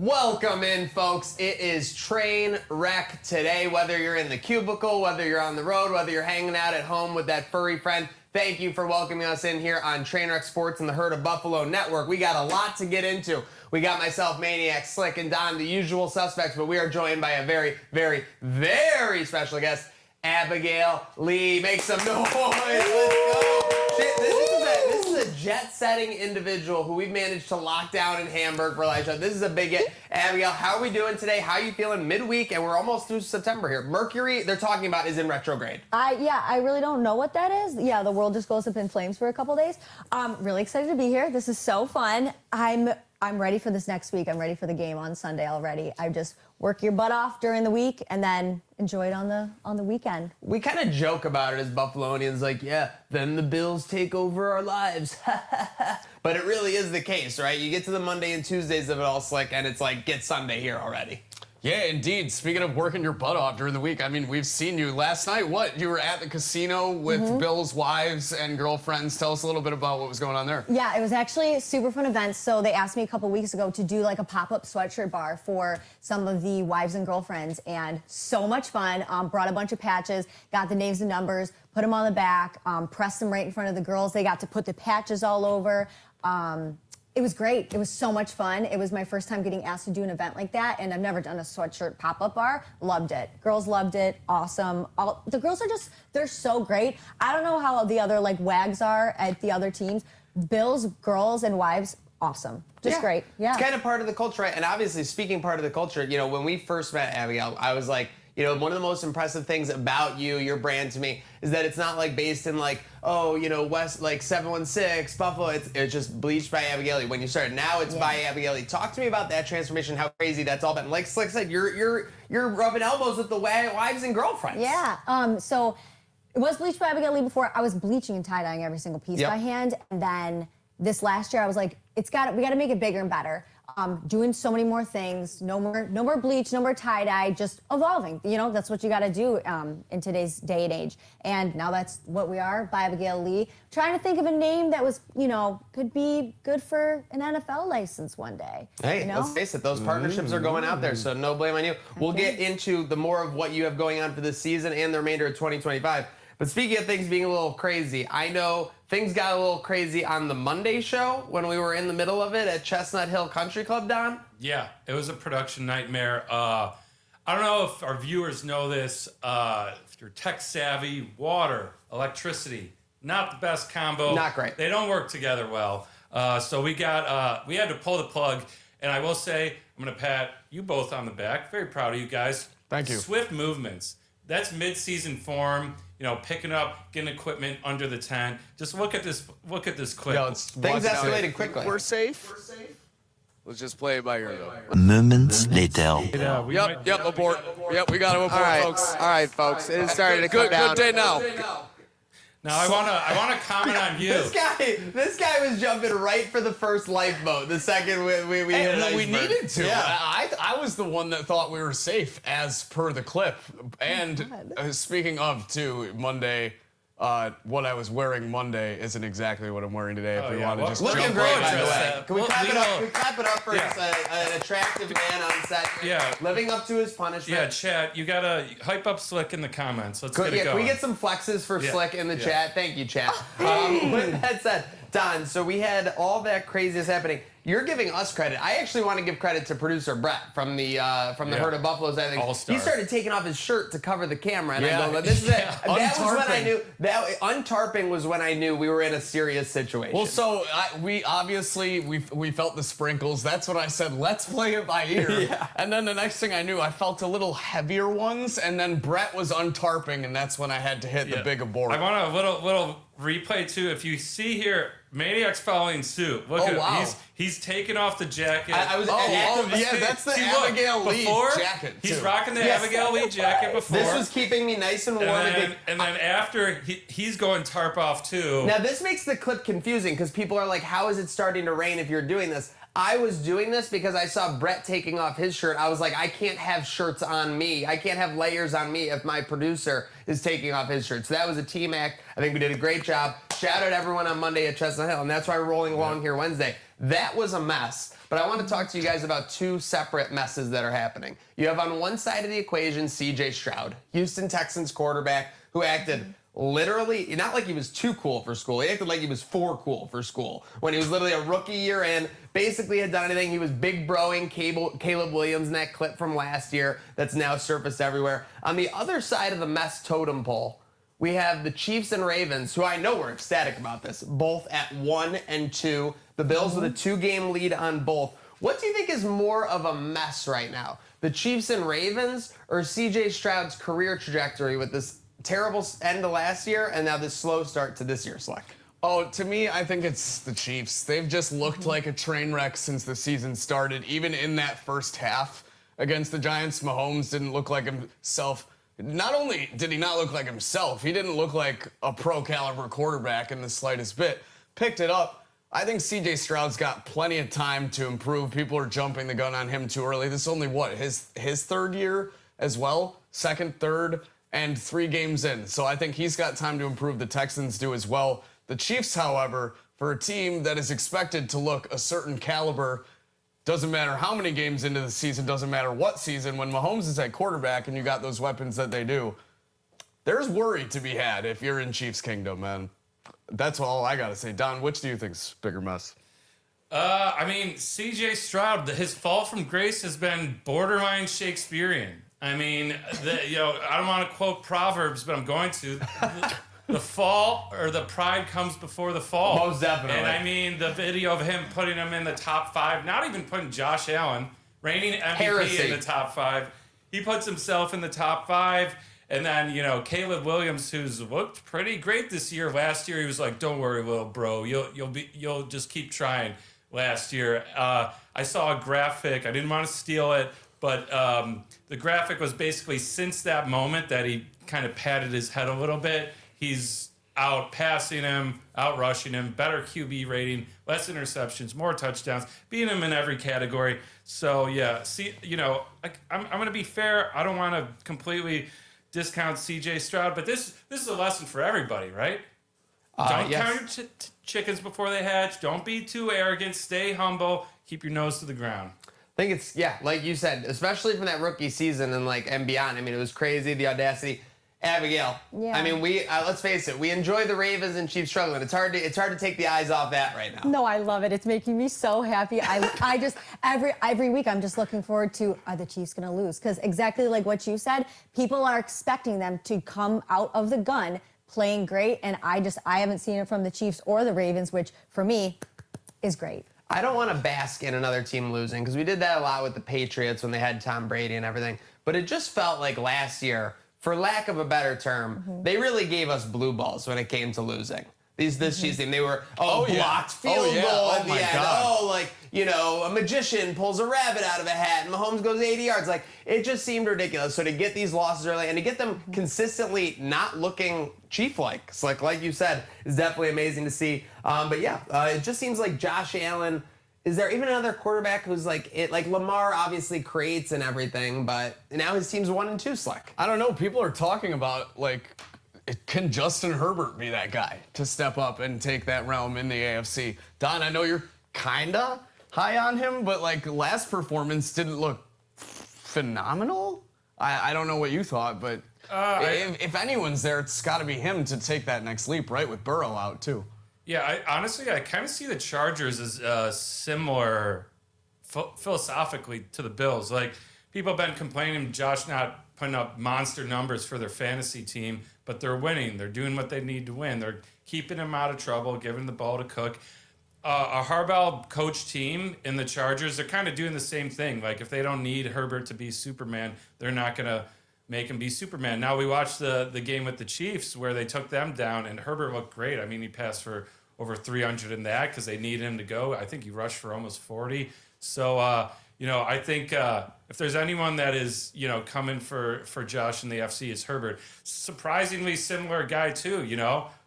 Welcome in, folks. It is Trainwreck today. Whether you're in the cubicle, whether you're on the road, whether you're hanging out at home with that furry friend, thank you for welcoming us in here on Trainwreck Sports and the Herd of Buffalo Network. We got a lot to get into. We got myself, Maniac, Slick, and Don, the usual suspects, but we are joined by a very, very, very special guest, Abigail Lee. Make some noise. Let's go. This is a jet-setting individual who we've managed to lock down in Hamburg for a live show. This is a big hit. Abigail, how are we doing today? How are you feeling midweek? And we're almost through September here. Mercury, they're talking about, is in retrograde. I really don't know what that is. Yeah, the world just goes up in flames for a couple days. Really excited to be here. This is so fun. I'm ready for this next week. I'm ready for the game on Sunday already. I just work your butt off during the week and then enjoy it on the weekend. We kind of joke about it as Buffalonians, like, yeah, then the Bills take over our lives. But it really is the case, right? You get to the Monday and Tuesdays of it all, Slick, and it's like, get Sunday here already. Yeah, indeed. Speaking of working your butt off during the week, I mean, we've seen you last night. What? You were at the casino with Bill's wives and girlfriends. Tell us a little bit about what was going on there. Yeah, it was actually a super fun event. So they asked me a couple weeks ago to do like a pop-up sweatshirt bar for some of the wives and girlfriends, and so much fun. Brought a bunch of patches, got the names and numbers, put them on the back, pressed them right in front of the girls. They got to put the patches all over. It was great. It was so much fun. It was my first time getting asked to do an event like that, and I've never done a sweatshirt pop-up bar. Loved it. Girls loved it. Awesome. The girls are just, they're so great. I don't know how the other like wags are at the other teams. Bills, girls, and wives, awesome. Just great. Yeah. It's kind of part of the culture, right? And obviously, speaking part of the culture, you know, when we first met Abigail, I was like, you know, one of the most impressive things about you, your brand to me, is that it's not like based in like, oh, you know, West, like 716, Buffalo. It's just bleached by Abigail Lee. When you started, now it's by Abigail Lee. Talk to me about that transformation, how crazy that's all been. Like Slick said, you're rubbing elbows with the wives and girlfriends. Yeah. So it was bleached by Abigail Lee before. I was bleaching and tie-dyeing every single piece by hand. And then this last year, I was like, we got to make it bigger and better. Doing so many more things, no more bleach, no more tie-dye, just evolving. You know, that's what you got to do in today's day and age. And now that's what we are, by Abigail Lee. Trying to think of a name that was, you know, could be good for an NFL license one day. Hey, you know? Let's face it, those partnerships are going out there, so no blame on you. We'll get into the more of what you have going on for this season and the remainder of 2025. But speaking of things being a little crazy, I know things got a little crazy on the Monday show when we were in the middle of it at Chestnut Hill Country Club, Don. Yeah, it was a production nightmare. I don't know if our viewers know this. If you're tech savvy, water, electricity, not the best combo. Not great. They don't work together well. So we had to pull the plug. And I will say, I'm going to pat you both on the back. Very proud of you guys. Thank you. Swift movements. That's mid-season form. You know, picking up, getting equipment under the tent. Just look at this clip. Yo, Things escalated quickly. We're safe. Let's just play it by ear, though. Moments later. Yep, abort. Yep, we got to abort, folks. All right, folks. It is starting to come down. Good day now. Now I want to comment on you. This guy was jumping right for the first lifeboat. The second we hit an we iceberg. needed to. Yeah. I was the one that thought we were safe as per the clip. And speaking of, too, Monday, what I was wearing Monday isn't exactly what I'm wearing today. If we want to just looking jump great, right by the into way. that. Can we clap it up? Can we clap it up for an attractive man on set? Yeah. Living up to his punishment. Yeah, chat. You gotta hype up Slick in the comments. Let's get it going. Can we get some flexes for Slick in the chat? Thank you, chat. With that said, Don, so we had all that craziness happening. You're giving us credit. I actually want to give credit to producer Brett from the Herd of Buffaloes. I think All-star. he started taking off his shirt to cover the camera, and Yeah. I go, "This is it." That was when I Untarping. knew that untarping was when I knew we were in a serious situation. Well, so we obviously we felt the sprinkles. That's what I said. Let's play it by ear. And then the next thing I knew, I felt a little heavier ones, and then Brett was untarping, and that's when I had to hit the big abort. I want a little replay too. If you see here, Maniac's following suit. Look at wow. him. He's taking off the jacket. I was that's the See, look, Abigail Lee before, jacket. He's too. rocking the Yes. Abigail Lee jacket before. this was keeping me nice and warm. and then after he's going tarp off too. Now, this makes the clip confusing because people are like, how is it starting to rain if you're doing this? I was doing this because I saw Brett taking off his shirt. I was like, I can't have shirts on me. I can't have layers on me if my producer is taking off his shirt. So that was a team act. I think we did a great job. shouted everyone on Monday at Chestnut Hill, and that's why we're rolling along here Wednesday. That was a mess. But I want to talk to you guys about two separate messes that are happening. You have on one side of the equation C.J. Stroud, Houston Texans quarterback, who acted literally, not like he was too cool for school. He acted like he was for cool for school when he was literally a rookie year in, basically had done anything. He was big broing Caleb Williams in that clip from last year that's now surfaced everywhere. On the other side of the mess totem pole, we have the Chiefs and Ravens, who I know were ecstatic about this, both at 1 and 2. The Bills with a 2-game lead on both. What do you think is more of a mess right now? The Chiefs and Ravens or C.J. Stroud's career trajectory with this terrible end of last year and now this slow start to this year, Slick? Oh, to me, I think it's the Chiefs. They've just looked like a train wreck since the season started. Even in that first half against the Giants, Mahomes didn't look like himself. Not only did he not look like himself, he didn't look like a pro-caliber quarterback in the slightest bit. Picked it up. I think C.J. Stroud's got plenty of time to improve. People are jumping the gun on him too early. This is only, his third year as well? Second, third, and 3 games in. So I think he's got time to improve. The Texans do as well. The Chiefs, however, for a team that is expected to look a certain caliber, doesn't matter how many games into the season, doesn't matter what season, when Mahomes is at quarterback and you got those weapons that they do, there's worry to be had if you're in Chiefs Kingdom, man. That's all I got to say. Don, which do you think's bigger mess? I mean, C.J. Stroud, his fall from grace has been borderline Shakespearean. I mean, I don't want to quote Proverbs, but I'm going to. The fall or the pride comes before the fall. Most definitely. And I mean, the video of him putting him in the top 5, not even putting Josh Allen, reigning MVP in the top 5. He puts himself in the top 5. And then, Caleb Williams, who's looked pretty great this year. Last year, he was like, "Don't worry, little bro. You'll just keep trying." Last year, I saw a graphic. I didn't want to steal it, but the graphic was basically since that moment that he kind of patted his head a little bit, he's out passing him, out rushing him, better QB rating, less interceptions, more touchdowns, beating him in every category. So yeah, I'm going to be fair. I don't want to completely discount C.J. Stroud, but this is a lesson for everybody, right? Don't count your chickens before they hatch. Don't be too arrogant. Stay humble. Keep your nose to the ground. I think it's, like you said, especially from that rookie season and beyond. I mean, it was crazy, the audacity. Abigail, yeah. I mean, let's face it, we enjoy the Ravens and Chiefs struggling. It's hard to take the eyes off that right now. No, I love it. It's making me so happy. I just every week I'm just looking forward to, are the Chiefs going to lose? Because exactly like what you said, people are expecting them to come out of the gun playing great, and I haven't seen it from the Chiefs or the Ravens, which for me is great. I don't want to bask in another team losing because we did that a lot with the Patriots when they had Tom Brady and everything. But it just felt like last year, for lack of a better term, they really gave us blue balls when it came to losing. This Chiefs team, they were blocked field goal at the end. God. A magician pulls a rabbit out of a hat and Mahomes goes 80 yards. Like, it just seemed ridiculous. So to get these losses early and to get them consistently not looking Chief-like, like you said, is definitely amazing to see. It just seems like Josh Allen. Is there even another quarterback who's like Lamar obviously creates and everything, but now his team's 1 and 2, Slick? I don't know. People are talking about, can Justin Herbert be that guy to step up and take that realm in the AFC? Don, I know you're kind of high on him, but last performance didn't look phenomenal. I don't know what you thought, but if anyone's there, it's got to be him to take that next leap, right? With Burrow out too. Yeah, I kind of see the Chargers as similar philosophically to the Bills. Like, people have been complaining Josh not putting up monster numbers for their fantasy team, but they're winning. They're doing what they need to win. They're keeping him out of trouble, giving the ball to Cook. A Harbaugh coach team in the Chargers, they're kind of doing the same thing. Like, if they don't need Herbert to be Superman, they're not going to make him be Superman. Now, we watched the game with the Chiefs where they took them down, and Herbert looked great. I mean, he passed for over 300 in that because they needed him to go. I think he rushed for almost 40. So, I think if there's anyone that is, coming for Josh in the FC, it's Herbert. Surprisingly similar guy, too,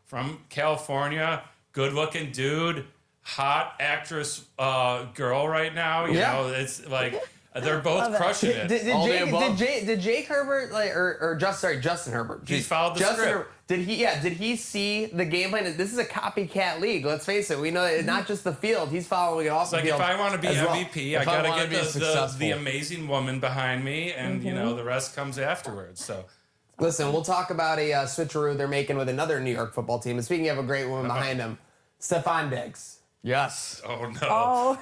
from California, good-looking dude, hot actress girl right now. You know, it's like they're both crushing it. Did Jake Herbert, Justin Herbert? He's followed the script. Did he see the game plan? This is a copycat league. Let's face it. We know that not just the field. He's following it off the Like field. if I want to be MVP, I gotta get the the amazing woman behind me, and the rest comes afterwards. So. Listen, we'll talk about a switcheroo they're making with another New York football team. And speaking of a great woman behind him, Stefon Diggs. Yes. Oh no.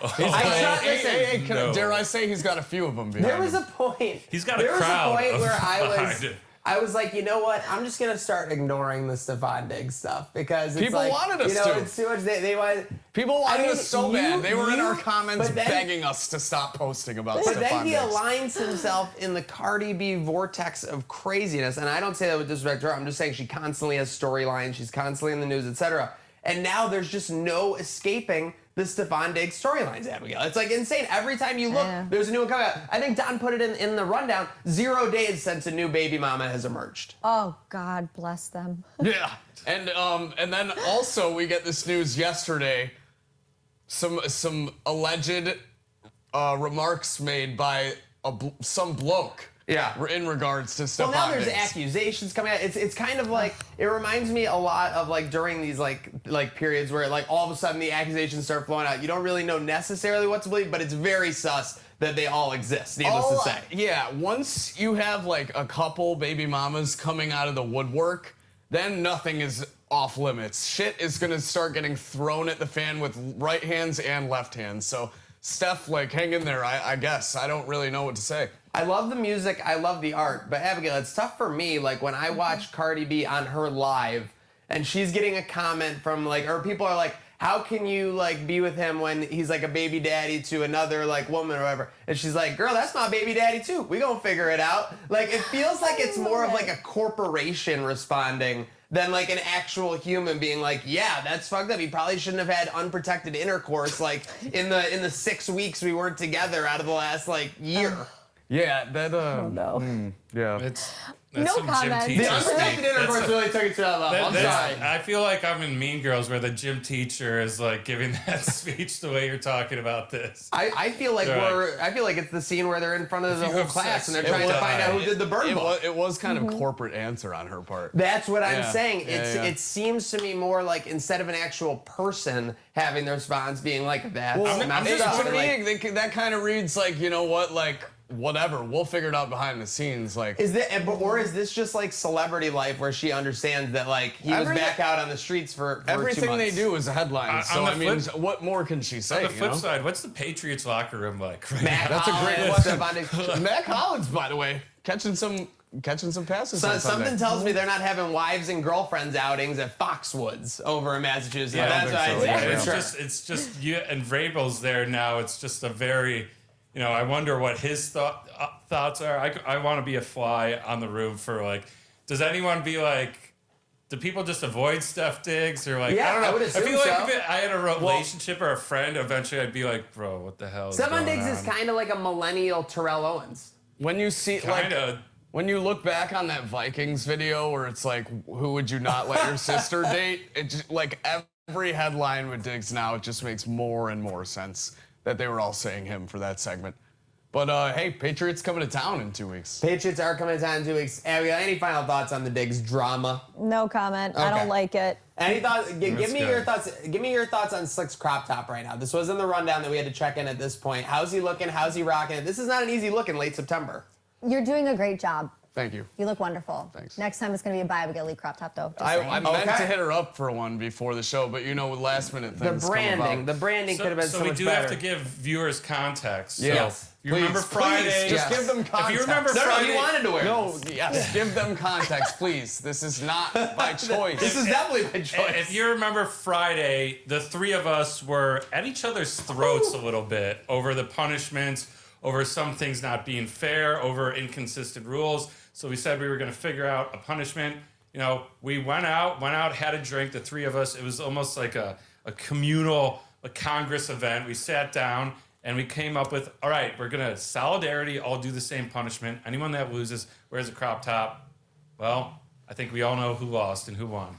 Dare I say he's got a few of them behind There was him. a point. He's got a There was crowd a point of where behind him. I was like, you know what? I'm just gonna start ignoring the Stefon Diggs stuff because it's People like, wanted us to. It's too much. They wanted. People wanted us so bad. They were in our you- comments but then- begging us to stop posting about But Stefon then he Diggs. aligns himself in the Cardi B vortex of craziness. And I don't say that with disrespect to her. I'm just saying she constantly has storylines. She's constantly in the news, etc. And now there's just no escaping the Stefon Diggs storylines, Abigail. It's like insane. Every time you look, there's a new one coming out. I think Don put it in the rundown. 0 days since a new baby mama has emerged. Oh, God bless them. Yeah, and then also we get this news yesterday. Some alleged remarks made by some bloke. Yeah. In regards to Stefon Well, now there's Diggs. accusations coming out. It's kind of like, it reminds me a lot of like during these like periods where like all of a sudden the accusations start flowing out. You don't really know necessarily what to believe, but it's very sus that they all exist, needless to say. Yeah, once you have like a couple baby mamas coming out of the woodwork, then nothing is off limits. Shit is gonna start getting thrown at the fan with right hands and left hands. So Steph, like, hang in there, I guess. I don't really know what to say. I love the music, I love the art, but Abigail, it's tough for me, like when I watch Cardi B on her live and she's getting a comment from like, or people are like, how can you like be with him when he's like a baby daddy to another like woman or whatever? And she's like, girl, that's my baby daddy too. We gonna figure it out. Like it feels like it's more of like a corporation responding than like an actual human being like, yeah, that's fucked up. He probably shouldn't have had unprotected intercourse like in the 6 weeks we weren't together out of the last like year. Yeah, that No. yeah. That's No some comment. gym The teacher unprotected speak. intercourse really took it to that level. I'm sorry. I feel like I'm in Mean Girls where the gym teacher is like giving that speech the way you're talking about this. I feel like Right. I feel like it's the scene where they're in front of the you whole have class sex, and they're it trying to will find out die. who did the burn book. It was kind of corporate answer on her part. That's what I'm Yeah. saying. Yeah. It seems to me more like instead of an actual person having their response being like that. I'm just- To me, that kind of reads like, you know what, like, whatever, we'll figure it out behind the scenes. Like, is this just like celebrity life where she understands that like he was back out on the streets for everything 2 they months? do is a headline. On So the I mean, flip- what more can she say? On the flip you know? side, what's the Patriots locker room like? Right Matt now? That's a great Hollins, question. Stefon Diggs. Matt Collins, by the way, catching some passes. So, on Sunday. something tells me they're not having wives and girlfriends outings at Foxwoods over in Massachusetts. Yeah, That's what I I think so. think. Yeah, for It's sure. just you and Vrabel's there now. It's just a very, I wonder what his thoughts are. I want to be a fly on the roof for like, does anyone be like, do people just avoid Steph Diggs or like, Yeah, I don't know. I would assume feel like so. if I had a relationship or a friend, eventually I'd be like, bro, what the hell is Stefon going Diggs on? is kind of like a millennial Terrell Owens. When you see, Kind like, of. when you look back on that Vikings video where it's like, who would you not let your sister date? It just, like, every headline with Diggs now, it just makes more and more sense that they were all saying him for that segment. But hey, Patriots coming to town in 2 weeks. Patriots are coming to town in 2 weeks. Abigail, any final thoughts on the Diggs drama? No comment. I Okay. don't like it. Any thoughts? Give me good. your thoughts. Give me your thoughts on Slick's crop top right now. This was in the rundown that we had to check in at this point. How's he looking? How's he rocking it? This is not an easy look in late September. You're doing a great job. Thank you. You look wonderful. Thanks. Next time it's going to be a Abigail Lee crop top, though. Just I saying. meant Okay. to hit her up for one before the show, but with last minute The things come branding about. could have been so we much do better. have to give viewers context. So Yes. you remember Friday? Just give them context. If you remember No, Friday, he wanted to wear. No, this. yes, give them context, please. This is not by choice. This is definitely my choice. If you remember Friday, the three of us were at each other's throats a little bit over the punishments, over some things not being fair, over inconsistent rules. So we said we were going to figure out a punishment. We went out, had a drink, the three of us. It was almost like a communal, a Congress event. We sat down and we came up with, all right, we're going to solidarity, all do the same punishment. Anyone that loses wears a crop top. Well, I think we all know who lost and who won.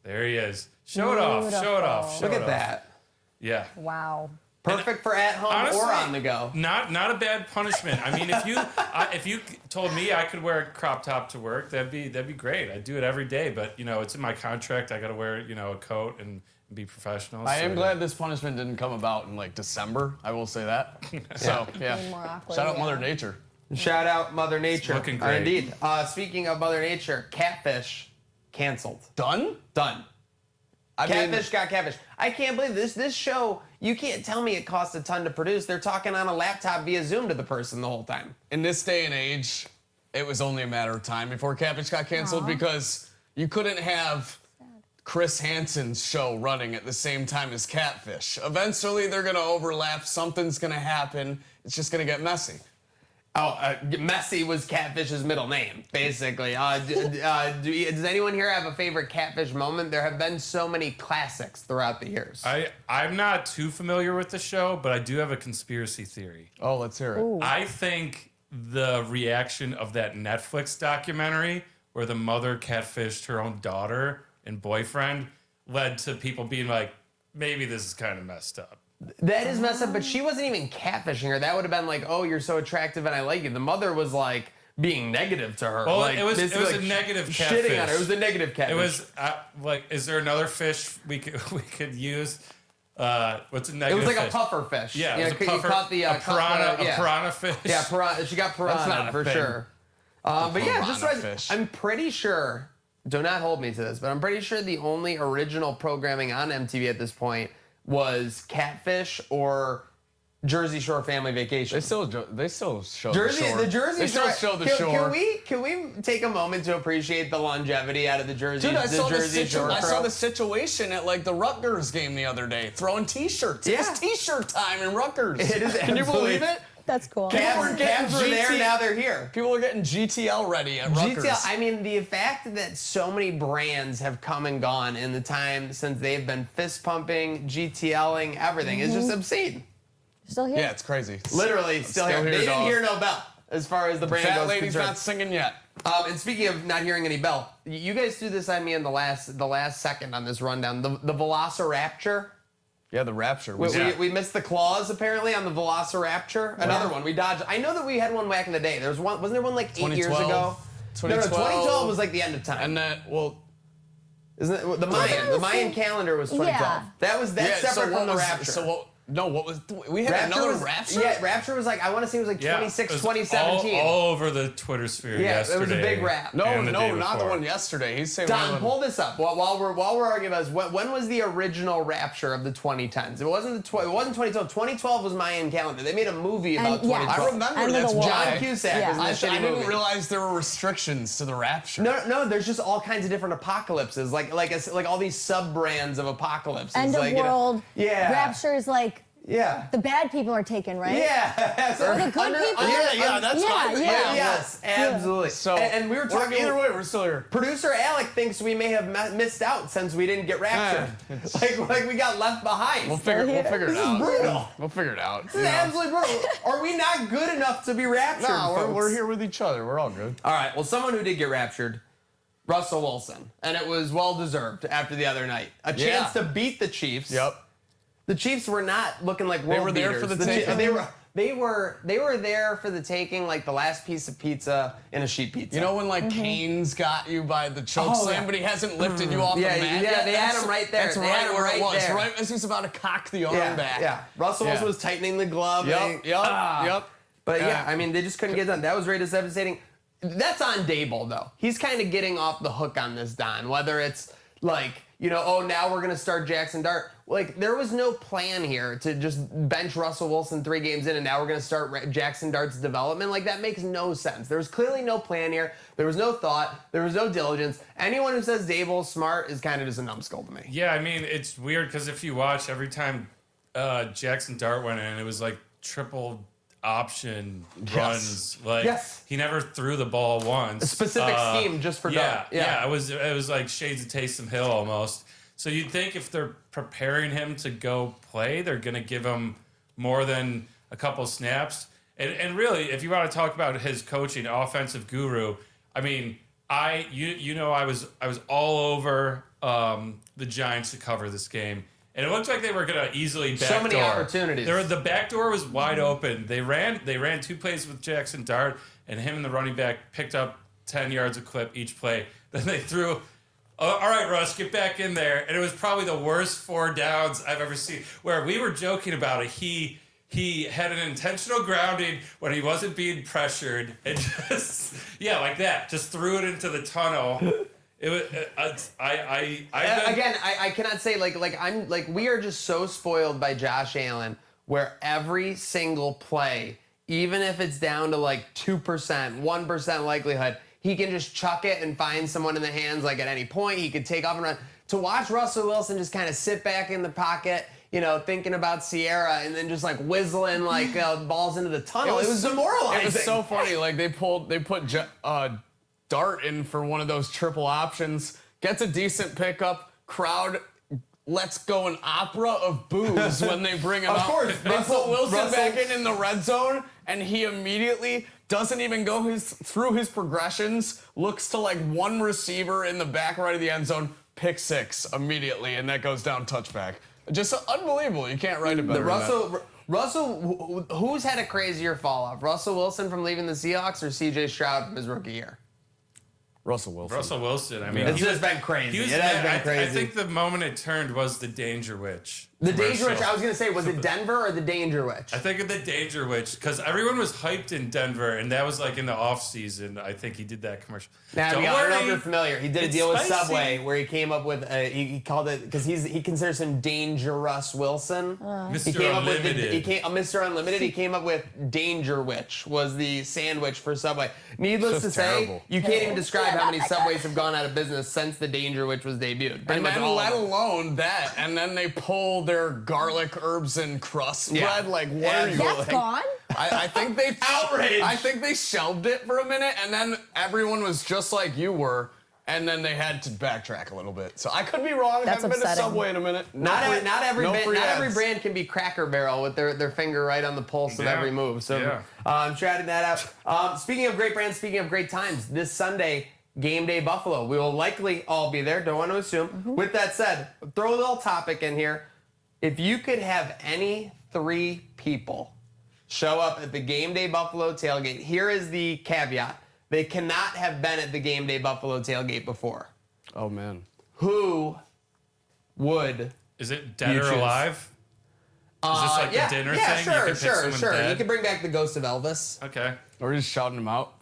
There he is. Show it off. Show it off. Show Look it at off. that. Yeah. Wow. Perfect for at home honestly, or on the go. Not a bad punishment. I mean, if you told me I could wear a crop top to work, that'd be great. I'd do it every day, but it's in my contract. I got to wear a coat and be professional. I am glad this punishment didn't come about in like December. I will say that. So yeah, More awkward, shout out Mother Nature. Shout out Mother Nature. Looking great. Indeed. Speaking of Mother Nature, Catfish canceled. Done? Done. Catfish got catfish. I can't believe this show. You can't tell me it costs a ton to produce. They're talking on a laptop via Zoom to the person the whole time. In this day and age, it was only a matter of time before Catfish got canceled because you couldn't have Chris Hansen's show running at the same time as Catfish. Eventually, they're going to overlap. Something's going to happen. It's just going to get messy. Messi was Catfish's middle name, basically. Does anyone here have a favorite Catfish moment? There have been so many classics throughout the years. I'm not too familiar with the show, but I do have a conspiracy theory. Oh, let's hear it. Ooh. I think the reaction of that Netflix documentary where the mother catfished her own daughter and boyfriend led to people being like, maybe this is kind of messed up. That is messed up, but she wasn't even catfishing her. That would have been like, oh, you're so attractive and I like you. The mother was like being negative to her. Well, like, it was a negative catfish. Shitting on her. It was a negative catfish. It was like, is there another fish we could use? What's a It negative was like fish? a puffer fish. Yeah, you it was a puffer, caught the a piranha, yeah. a piranha fish. Yeah, piranha. She got That's not piranha a for thing. sure. But yeah, just Piranha right. fish. I'm pretty sure. Do not hold me to this, but I'm pretty sure the only original programming on MTV at this point was Catfish or Jersey Shore Family Vacation. They still show Jersey, the shore. the Jersey They Shore. still show the can, shore. Can we take a moment to appreciate the longevity out of the Jersey? Dude, I saw Shore the situation at like the Rutgers game the other day, throwing T-shirts. Yeah. It's T-shirt time in Rutgers. It is Can you absolutely- believe it? That's cool. Cavs were there, now they're here. People are getting GTL ready at Rutgers. GTL, I mean, the fact that so many brands have come and gone in the time since they've been fist pumping, GTLing, everything is just obscene. Still here? Yeah, it's crazy. Literally, still here. They didn't dog. hear no bell as far as the brand Fat goes lady's concerned. not singing yet. And speaking of not hearing any bell, you guys threw this on me in the last second on this rundown. The Velociraptor. Yeah, the Rapture. We missed the claws apparently on the Velociraptor. Another one we dodged. I know that we had one back in the day. There was one. Wasn't there one like 8 years 2012. ago? No, 2012 was like the end of time. And then, Isn't it, the Mayan calendar was 2012. Yeah. That's separate from the Rapture. We had Rapture another was, Rapture? Yeah, Rapture was like, I want to say it was like Yeah, 26, it was 2017. all over the Twitter sphere yesterday. it was a big rap. No, and the day not the before. one yesterday. He's saying Don, pull this up while we're arguing about this. When was the original Rapture of the 2010s? It wasn't 2012. 2012 was Mayan calendar. They made a movie about And, yeah. 2012. I remember. End of That's the why. world. John Cusack Yeah. was in I the shitty didn't movie. realize there were restrictions to the Rapture. No, there's just all kinds of different apocalypses, like all these sub brands of apocalypses. End of like, world. Yeah. Rapture is like Yeah. the bad people are taken, right? Yeah. Or the good people? Yeah, that's fine. Yeah. Yes, absolutely. So, and we were talking. Either way, we're still here. Producer Alec thinks we may have missed out since we didn't get Rapture. Like we got left behind. We'll figure it out. brutal. We'll figure it out. This is absolutely brutal. Are we not good enough to be raptured? No, folks? we're here with each other. We're all good. All right. Well, someone who did get raptured, Russel Wilson, and it was well deserved after the other night. A chance to beat the Chiefs. Yep. The Chiefs were not looking like world were there beaters. for the taking. They were there for the taking, like the last piece of pizza in a sheet pizza. You know when like Kane's got you by the choke Oh, slam, yeah. but he hasn't lifted you off Yeah, the mat yeah, yet? they had him right there. That's They had right him where right it was. there. Right as he's about to cock the arm back. Yeah. Russell Wilson was tightening the glove. Yep. But yeah, I mean, they just couldn't get done. That was very devastating. That's on Dable, though. He's kind of getting off the hook on this, Don. Whether it's like, oh, now we're going to start Jackson Dart. Like, there was no plan here to just bench Russell Wilson 3 games in and now we're going to start Jackson Dart's development. Like, that makes no sense. There was clearly no plan here. There was no thought. There was no diligence. Anyone who says Dable's smart is kind of just a numbskull to me. Yeah, I mean, it's weird because if you watch every time Jackson Dart went in, it was like triple option runs. Like he never threw the ball once. A specific scheme just for Dart. Yeah. It was like shades of Taysom Hill almost. So you'd think if they're preparing him to go play, they're going to give him more than a couple snaps. And really, if you want to talk about his coaching, offensive guru, I mean, I was all over the Giants to cover this game. and it looked like they were going to easily backdoor. So many opportunities. The back door was wide open. They ran 2 plays with Jackson Dart, and him and the running back picked up 10 yards a clip each play. Then they threw, all right, Russ, get back in there. And it was probably the worst 4 downs I've ever seen, where we were joking about it. He had an intentional grounding when he wasn't being pressured, and just like that, just threw it into the tunnel. It was I cannot say we are just so spoiled by Josh Allen, where every single play, even if it's down to 2%, 1% likelihood, he can just chuck it and find someone in the hands at any point. He could take off and run. To watch Russell Wilson just kind of sit back in the pocket, thinking about Sierra, and then just whistling balls into the tunnel. It was demoralizing. It was so funny. They put Dart in for one of those triple options, gets a decent pickup, crowd lets go an opera of boos when they bring him out. Of course. They put Wilson back in the red zone, and he immediately doesn't even go through his progressions, looks to one receiver in the back right of the end zone, pick 6 immediately, and that goes down touchback. Just unbelievable. You can't write it better. Russell, who's had a crazier fall off? Russell Wilson from leaving the Seahawks or CJ Stroud from his rookie year? Russell Wilson. I mean, it's just been crazy. It has been crazy. I think the moment it turned was the Danger Witch. The Danger Witch. I was going to say, was it Denver or the Danger Witch? I think of the Danger Witch because everyone was hyped in Denver, and that was in the off season. I think he did that commercial. Now, I don't know if you're familiar. He did a deal with Subway where he came up with he called it, because he considers him Dangerous Wilson. Mr. Unlimited. Mr. Unlimited. He came up with Danger Witch was the sandwich for Subway. Needless to say, you can't even describe how many Subways have gone out of business since the Danger Witch was debuted. And then let alone that, and then they pull their garlic, herbs, and crust spread. What are you? That's gone? I think they outrage. I think they shelved it for a minute, and then everyone was just like you were, and then they had to backtrack a little bit. So I could be wrong. I haven't been to Subway in a minute. Not every brand can be Cracker Barrel with their finger right on the pulse of every move. So I'm shouting that out. Speaking of great brands, speaking of great times, this Sunday, Game Day Buffalo. We will likely all be there. Don't want to assume. Mm-hmm. With that said, throw a little topic in here. If you could have any 3 people show up at the Game Day Buffalo tailgate, here is the caveat. They cannot have been at the Game Day Buffalo tailgate before. Oh, man. Who would Is it dead or alive? Is this the dinner thing? Sure. You can bring back the ghost of Elvis. Okay. Or just shouting them out.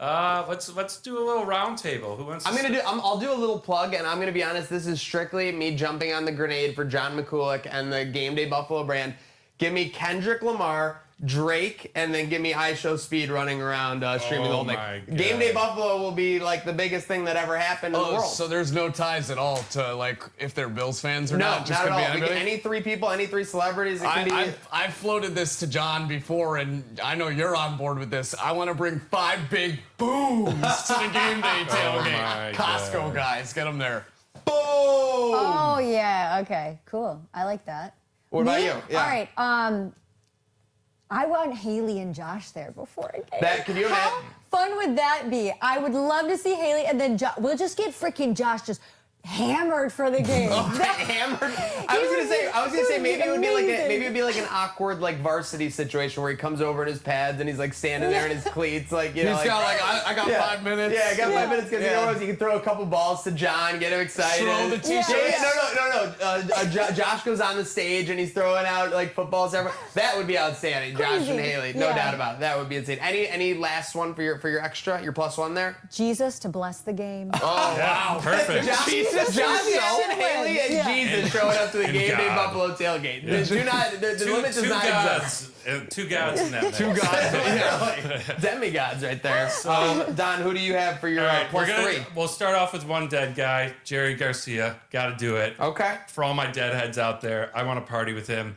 Let's do a little round table. Who wants? I'll do a little plug, and I'm gonna be honest. This is strictly me jumping on the grenade for John McCulloch and the Game Day Buffalo brand. Give me Kendrick Lamar, Drake, and then give me I Show Speed running around streaming the whole thing. Game Day Buffalo will be the biggest thing that ever happened in the world. So there's no ties at all to if they're Bills fans or not. Just not at all. Any 3 people, any 3 celebrities. I've floated this to John before, and I know you're on board with this. I want to bring 5 big booms to the Game Day tailgate. Costco guys, get them there. Boom! Oh yeah. Okay. Cool. I like that. What about you? Yeah. All right. I want Haley and Josh there before a game. Could you imagine? How fun would that be? I would love to see Haley, and then we'll just get freaking Josh just hammered for the game. Hammered. I was gonna say maybe it would be like an awkward varsity situation where he comes over in his pads and he's standing there in his cleats I got 5 minutes. Yeah, I got 5 minutes because you can throw a couple balls to John, get him excited. Throw the t-shirts. No. Josh goes on the stage and he's throwing out footballs everywhere. That would be outstanding. Crazy. Josh and Haley, no doubt about it. That would be insane. Any last one for your extra, your +1 there? Jesus to bless the game. Oh wow, perfect. Josh and Haley and Jesus showing up to the Game Day Buffalo tailgate. The limit does not exist. 2 gods in that mix. 2 gods. Demigods right there. Don, who do you have for your +3? We'll start off with one dead guy, Jerry Garcia. Got to do it. Okay. For all my deadheads out there, I want to party with him.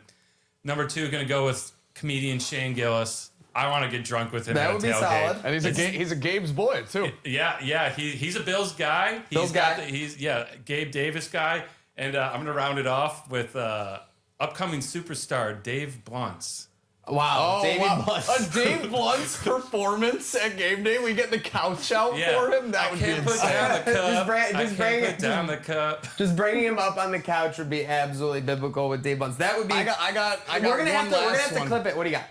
Number 2, going to go with comedian Shane Gillis. I want to get drunk with him. That at would a be tailgate. solid. And he's a Gabe's boy too. He's a Bills guy. He's Gabe Davis guy. And I'm going to round it off with upcoming superstar Dave Bluntz. Wow, Oh, Davey wow. Blunt's A Dave Blunt's performance at game day. We get the couch out Yeah. for him. That I would be can't put insane. down the cup. just bring it down the cup. Just bringing him up on the couch would be absolutely biblical with Dave Blunt's. That would be. I got we're gonna have one to last one. clip it. What do you got?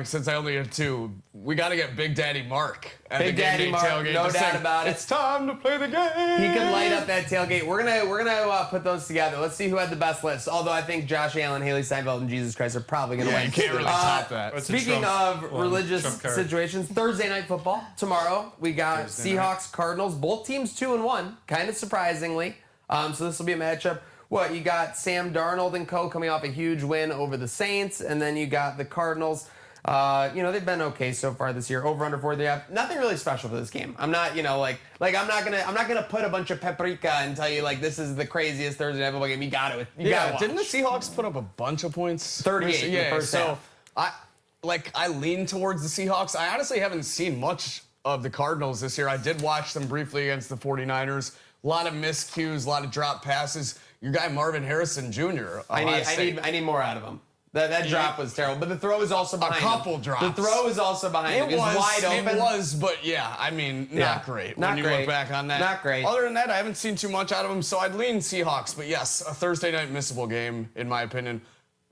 Since I only have two, we got to get Big Daddy Mark at Big the game Daddy day Mark, tailgate. no to doubt sing, about it. It's time to play the game. He could light up that tailgate. We're gonna put those together. Let's see who had the best list. Although I think Josh Allen, Haley Steinfeld, and Jesus Christ are probably gonna Yeah, win. you can't really top that. What's the Speaking Trump of one? religious Trump card. situations, Thursday night football tomorrow. We got Thursday Seahawks, Cardinals, both teams 2-1, kind of surprisingly. So this will be a matchup. What you got? Sam Darnold and co coming off a huge win over the Saints, and then you got the Cardinals. They've been okay so far this year. Over under 4.5. Nothing really special for this game. I'm not, I'm not gonna put a bunch of paprika and tell you like this is the craziest Thursday night football game. You got to watch. Didn't the Seahawks put up a bunch of points? 38 in the first half. I lean towards the Seahawks. I honestly haven't seen much of the Cardinals this year. I did watch them briefly against the 49ers. A lot of miscues, a lot of drop passes. Your guy Marvin Harrison Jr. I need more out of him. That drop was terrible, but the throw is also behind him. couple drops. The throw is also behind him. It was wide open. It was, but yeah, I mean, not great. Not when you great. look back on that. Not great. Other than that, I haven't seen too much out of him, so I'd lean Seahawks. But yes, a Thursday night missable game, in my opinion.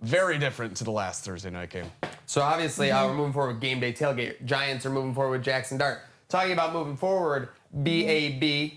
Very different to the last Thursday night game. So obviously, we're moving forward with game day tailgate. Giants are moving forward with Jackson Dart. Talking about moving forward, BABL.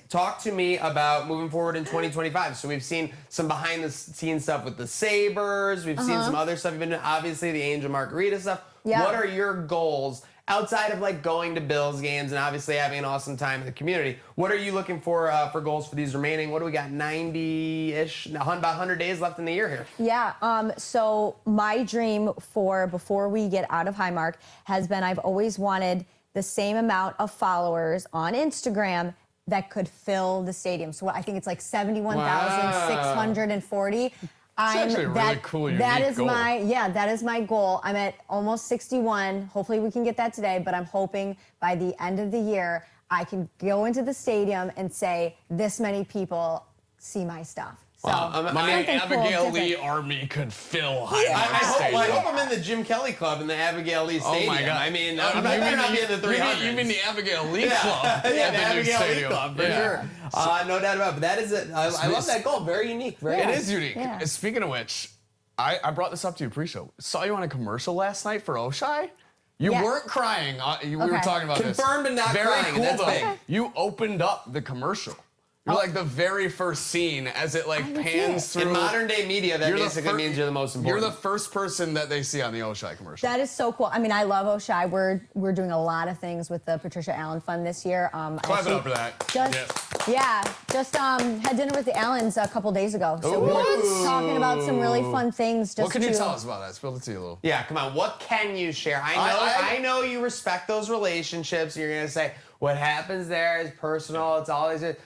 Talk to me about moving forward in 2025. So we've seen some behind the scenes stuff with the Sabres. We've seen some other stuff. You've been obviously the Angel Margarita stuff. Yeah. What are your goals outside of like going to Bills games and obviously having an awesome time in the community? What are you looking for goals for these remaining? What do we got? 90-ish, about 100 days left in the year here. Yeah, so my dream for before we get out of Highmark has been I've always wanted the same amount of followers on Instagram that could fill the stadium. So I think it's like 71,640. actually a really cool, that unique is goal. that is my goal. I'm at almost 61. Hopefully we can get that today, but I'm hoping by the end of the year I can go into the stadium and say this many people see my stuff. So My something cool, Abigail Lee different. army could fill I Highmark Stadium. hope I'm in the Jim Kelly Club in the Abigail Lee Oh Stadium. my God! I mean, You I better not be in the 300s. You mean the Abigail Lee Yeah. Club? Yeah, at the new Abigail Lee stadium. Club, for Yeah. sure. No doubt about it. But that is it. I love that goal. Very unique. Very It nice. is unique. Yeah. Speaking of which, I brought this up to you pre-show. Saw you on a commercial last night for Oshai. You Yeah. weren't crying. We were Okay. talking about Confirmed this. and not Very crying, Cool, that's though. big. You opened up the commercial. You're like the very first scene as it like didn't see pans it. through. In modern day media, that You're the basically fir- means you're the most important. You're the first person that they see on the Oshai commercial. That is so cool. I mean, I love Oshai. We're doing a lot of things with the Patricia Allen Fund this year. Clap it up for that. Just had dinner with the Allens a couple days ago. So we were talking about some really fun things. Just What can you to- tell us about that? Spill the tea a little. Yeah, come on. What can you share? I know you respect those relationships. You're gonna say what happens there is personal. It's always We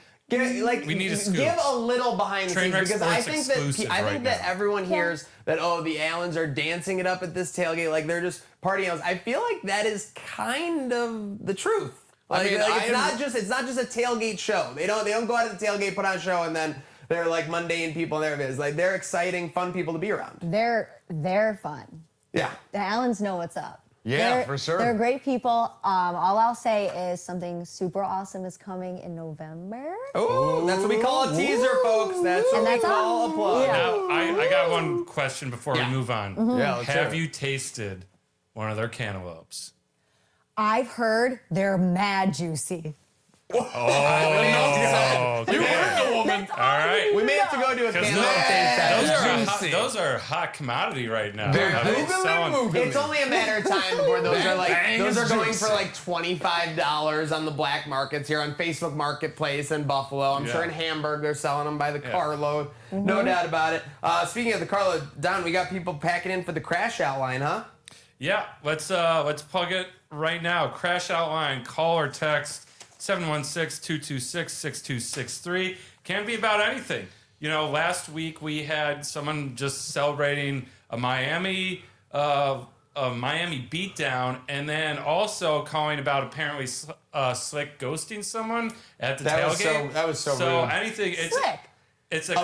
need a scoop. give a little behind the scenes Trainwreck because I Sports think that exclusive right that now. everyone hears that the Allens are dancing it up at this tailgate like they're just partying. I feel like that is kind of the truth. Like, mean, it's not just a tailgate show. They don't go out to the tailgate, put on a show, and then they're like mundane people and everything. It's like they're exciting, fun people to be around. They're fun. Yeah. The Allens know what's up. Yeah, They're- for sure. They're great people. All I'll say is something super awesome is coming in November. Oh, that's what we call a teaser, folks. That's what And we that's call all. a plug. Yeah. Now, I got one question before we move on. Yeah, let's hear Have it. you tasted one of their cantaloupes? I've heard they're mad juicy. Oh, You heard the woman. all right. We may have to go to a Because cantaloupe taste test. Juicy. those are a hot commodity right now. They're How they googly selling- moogly. It's only a matter of time before those are Bang those are is going juicy. for like $25 on the black markets here on Facebook Marketplace in Buffalo. I'm sure in Hamburg they're selling them by the carload. No doubt about it. Speaking of the carload, Don, we got people packing in for the crash outline, huh? Yeah, let's plug it right now. Crash outline, call or text 716-226-6263. Can be about anything. You know, last week we had someone just celebrating a Miami beatdown, and then also calling about apparently Slick ghosting someone at the That was tailgate. so rude. anything. It's Slick. It's a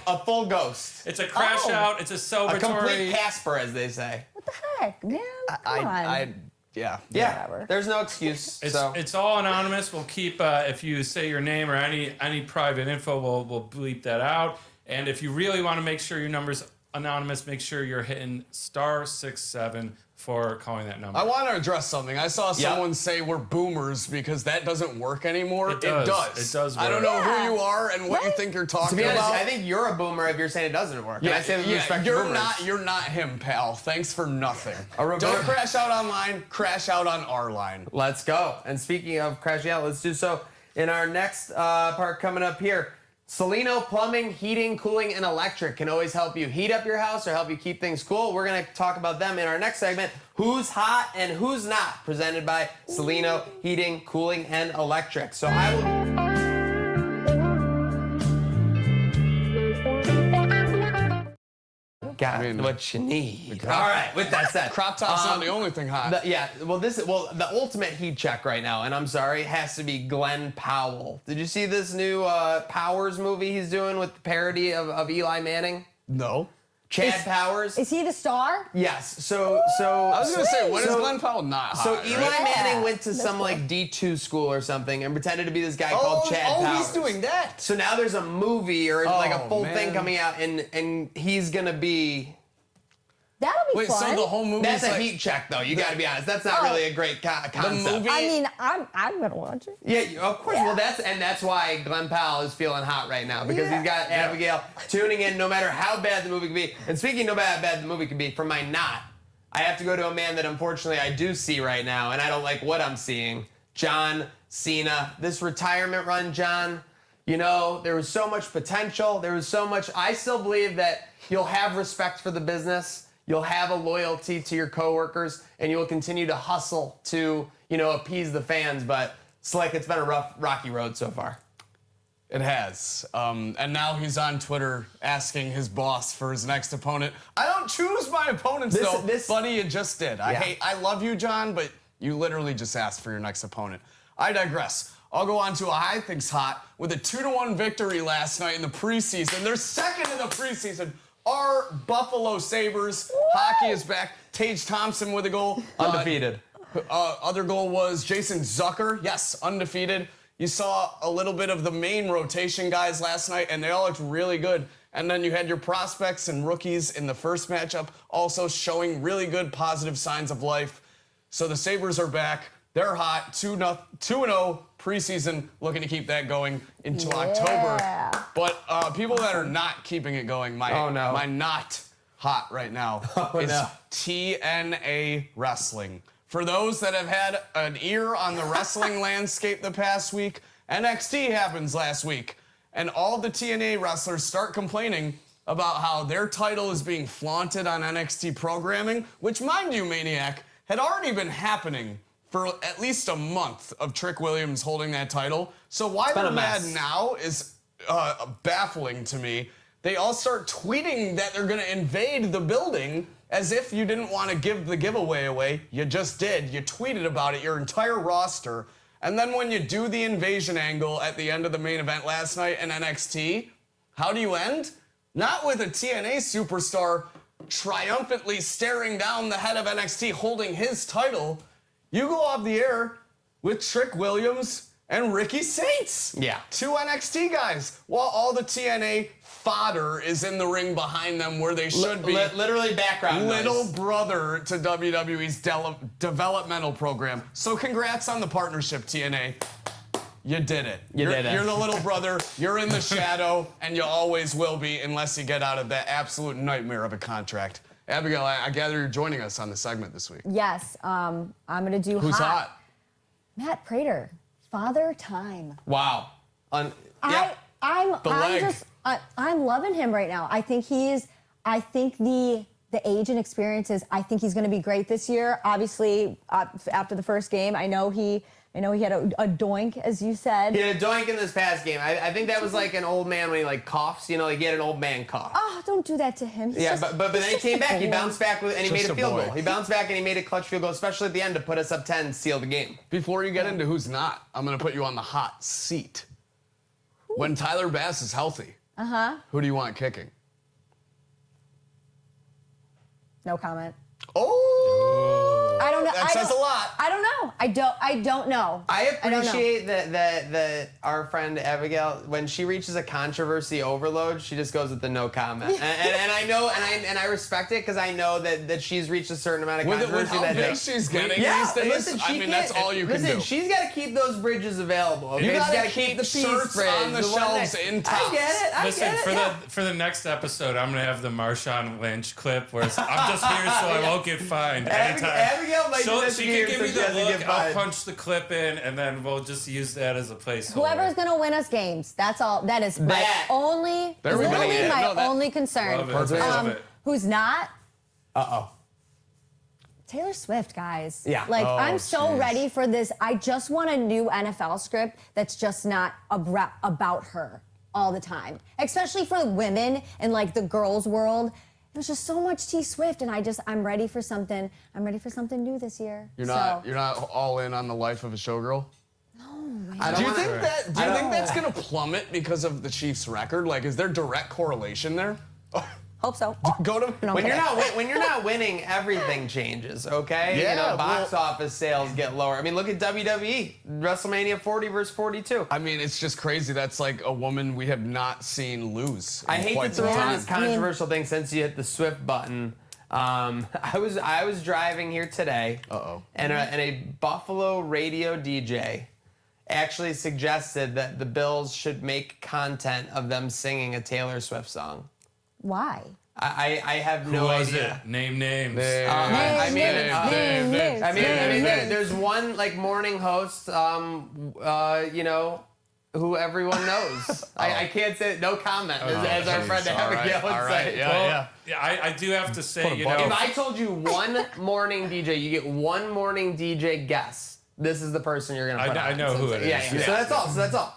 A full ghost. It's a crash out. It's a A complete celebratory. Casper, as they say. What the heck, man? Come on. Yeah. Yeah, Whatever. there's no excuse. It's all anonymous. We'll keep if you say your name or any private info, we'll bleep that out. And if you really want to make sure your number's anonymous, make sure you're hitting *67 for calling that number. I want to address something. I saw someone say we're boomers because that doesn't work anymore. It does. It does I don't work. know who you are and what you think you're To talking be honest, about. I think you're a boomer if you're saying it doesn't work. And I say that with respect to you're boomers. you're not him, pal. Thanks for nothing. reverse- Don't crash out online. Crash out on our line. Let's go. And speaking of crashing out, let's do so in our next part coming up here. Cellino Plumbing, Heating, Cooling, and Electric can always help you heat up your house or help you keep things cool. We're going to talk about them in our next segment, Who's Hot and Who's Not, presented by Cellino Heating, Cooling, and Electric. So I will... Got what you need. All right, with that said. Crop top's not the only thing hot. The ultimate heat check right now, and I'm sorry, has to be Glenn Powell. Did you see this new Powers movie he's doing with the parody of Eli Manning? No. Chad Powers? Is he the star? Yes. So I was going to say, when is So- Glenn Powell not hot? So right? Eli Manning went to That's some cool. like D2 school or something and pretended to be this guy called Chad Powers. he's doing that. So now there's a movie or like a full man. thing coming out, and he's gonna be. That'll be Wait, fun. so the whole movie That's is a like, heat check, though. You got to be honest. That's not really a great concept. movie- I mean, I'm gonna watch it. Yeah, of course. Yeah. Well, that's why Glenn Powell is feeling hot right now because he's got Abigail tuning in no matter how bad the movie can be. And speaking no matter how bad the movie can be, for my not, I have to go to a man that unfortunately I do see right now, and I don't like what I'm seeing. John Cena. This retirement run, John. You know, there was so much potential. There was so much. I still believe that you'll have respect for the business. You'll have a loyalty to your coworkers, and you'll continue to hustle to, appease the fans. But it's like it's been a rough, rocky road so far. It has. And now he's on Twitter asking his boss for his next opponent. I don't choose my opponents, though. Buddy, you just did. I love you, John, but you literally just asked for your next opponent. I digress. I'll go on to a I think's hot with a 2-1 victory last night in the preseason. They're second in the preseason. Our Buffalo Sabres. Hockey is back. Tage Thompson with a goal. Undefeated. Other goal was Jason Zucker. Yes, undefeated. You saw a little bit of the main rotation guys last night, and they all looked really good. And then you had your prospects and rookies in the first matchup also showing really good positive signs of life. So the Sabres are back. They're hot. 2-0 preseason, looking to keep that going into October. But people that are not keeping it going, my not hot right now is TNA Wrestling. For those that have had an ear on the wrestling landscape the past week, NXT happens last week. And all the TNA wrestlers start complaining about how their title is being flaunted on NXT programming, which, mind you, Maniac, had already been happening for at least a month of Trick Williams holding that title. So why they're mad now is baffling to me. They all start tweeting that they're going to invade the building as if you didn't want to give the giveaway away. You just did. You tweeted about it, your entire roster. And then when you do the invasion angle at the end of the main event last night in NXT, how do you end? Not with a TNA superstar triumphantly staring down the head of NXT holding his title. You go off the air with Trick Williams and Ricky Saints. Yeah. 2 NXT guys. While all the TNA fodder is in the ring behind them where they should be. Literally background Little noise. brother to WWE's developmental program. So congrats on the partnership, TNA. You did it. You're the little brother. You're in the shadow, and you always will be unless you get out of that absolute nightmare of a contract. Abigail, I gather you're joining us on the segment this week. Yes, I'm gonna do Who's hot? Matt Prater, Father Time. Wow. I'm leg. just I'm loving him right now. I think the age and experiences. I think he's going to be great this year. Obviously, after the first game, I know he had a doink, as you said. He had a doink in this past game. I think that was like an old man when he like coughs. He had an old man cough. Oh, don't do that to him. He's Yeah, just- but then he he's came just a back. He boy. bounced back and he made Just a a field boy. goal. He bounced back and he made a clutch field goal, especially at the end to put us up 10, seal the game. Before you get into who's not, I'm going to put you on the hot seat. When Tyler Bass is healthy, Who do you want kicking? No comment. Oh, I don't know. That says a lot. I don't know. I don't know. I don't know. appreciate that our friend Abigail, when she reaches a controversy overload, she just goes with the no comment. and I know, and I respect it because I know that she's reached a certain amount of With controversy. how big she's getting these days, listen, I mean, that's all you can do. She's got to keep those bridges available. Okay? You She's gotta gotta keep the shirts peace on the bridge, one shelves that- in tops. I get it. Listen, for the next episode, I'm gonna have the Marshawn Lynch clip where I'm just here so I won't get fined anytime. Abigail might do that she here, can give so me she the doesn't look. get I'll fined. punch the clip in, and then we'll just use that as a placeholder. Whoever's gonna win us games. That's all. That is my That. only, There we go. literally Yeah, my no, that- only concern. Love it. Love it. Who's not? Uh-oh. Taylor Swift, guys. Yeah. Like, Oh, I'm so jeez. ready for this. I just want a new NFL script that's just not about her all the time. Especially for women and, like, the girls' world. There's just so much T Swift, and I'm ready for something. I'm ready for something new this year. You're not all in on the life of a showgirl? I Do you don't think wanna- that? Do I you don't- think that's gonna plummet because of the Chiefs' record? Like, is there direct correlation there? Hope so. Go to No, When okay. when you're not winning, everything changes. Okay, Yeah, box office sales get lower. I mean, look at WWE, WrestleMania 40 versus 42. I mean, it's just crazy. That's like a woman we have not seen lose. I in hate to quite some throw in time. this controversial thing since you hit the Swift button. I was driving here today, and a Buffalo radio DJ actually suggested that the Bills should make content of them singing a Taylor Swift song. Why? I have Who no was idea. it? Name names. There's one like morning host, who everyone knows. I can't say no comment, as our friend Abigail would say. Yeah. I do have to say, If I told you one morning DJ, you get one morning DJ guess. This is the person you're gonna put on. I know who it is. Yeah. So that's all.